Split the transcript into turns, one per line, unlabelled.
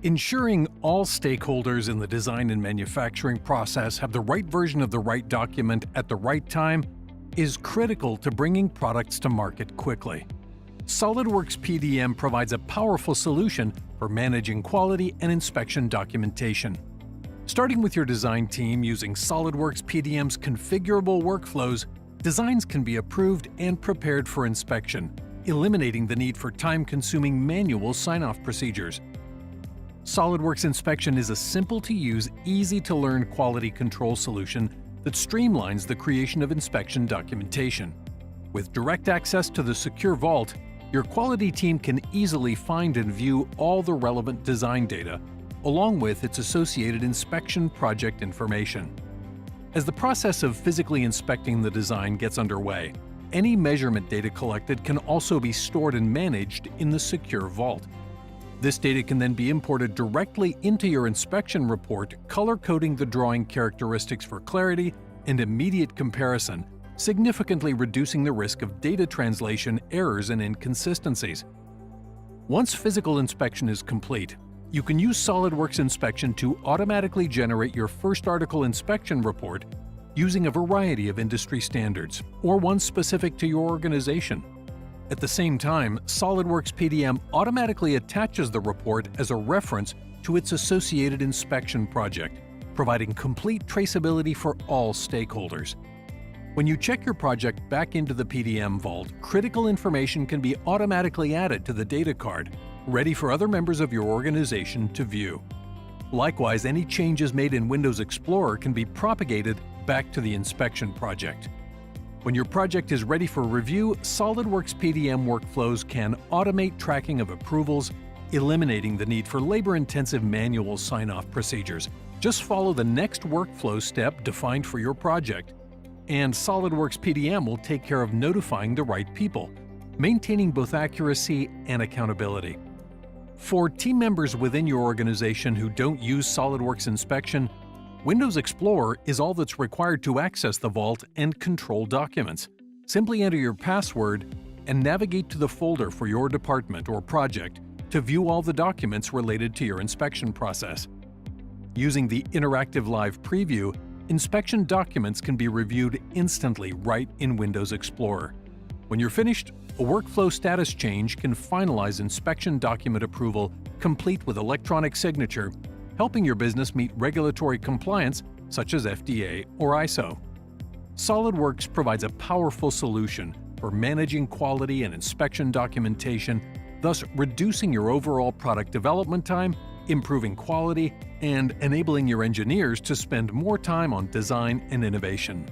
Ensuring all stakeholders in the design and manufacturing process have the right version of the right document at the right time is critical to bringing products to market quickly. SOLIDWORKS PDM provides a powerful solution for managing quality and inspection documentation. Starting with your design team using SOLIDWORKS PDM's configurable workflows, designs can be approved and prepared for inspection, eliminating the need for time-consuming manual sign-off procedures. SOLIDWORKS Inspection is a simple-to-use, easy-to-learn quality control solution that streamlines the creation of inspection documentation. With direct access to the secure vault, your quality team can easily find and view all the relevant design data, along with its associated inspection project information. As the process of physically inspecting the design gets underway, any measurement data collected can also be stored and managed in the secure vault. This data can then be imported directly into your inspection report, color-coding the drawing characteristics for clarity and immediate comparison, significantly reducing the risk of data translation errors and inconsistencies. Once physical inspection is complete, you can use SOLIDWORKS Inspection to automatically generate your first article inspection report using a variety of industry standards, or one specific to your organization. At the same time, SOLIDWORKS PDM automatically attaches the report as a reference to its associated inspection project, providing complete traceability for all stakeholders. When you check your project back into the PDM vault, critical information can be automatically added to the data card, ready for other members of your organization to view. Likewise, any changes made in Windows Explorer can be propagated back to the inspection project. When your project is ready for review, SOLIDWORKS PDM workflows can automate tracking of approvals, eliminating the need for labor-intensive manual sign-off procedures. Just follow the next workflow step defined for your project, and SOLIDWORKS PDM will take care of notifying the right people, maintaining both accuracy and accountability. For team members within your organization who don't use SOLIDWORKS Inspection, Windows Explorer is all that's required to access the vault and control documents. Simply enter your password and navigate to the folder for your department or project to view all the documents related to your inspection process. Using the interactive live preview, inspection documents can be reviewed instantly right in Windows Explorer. When you're finished, a workflow status change can finalize inspection document approval complete with electronic signature, helping your business meet regulatory compliance such as FDA or ISO. SOLIDWORKS provides a powerful solution for managing quality and inspection documentation, thus reducing your overall product development time, improving quality, and enabling your engineers to spend more time on design and innovation.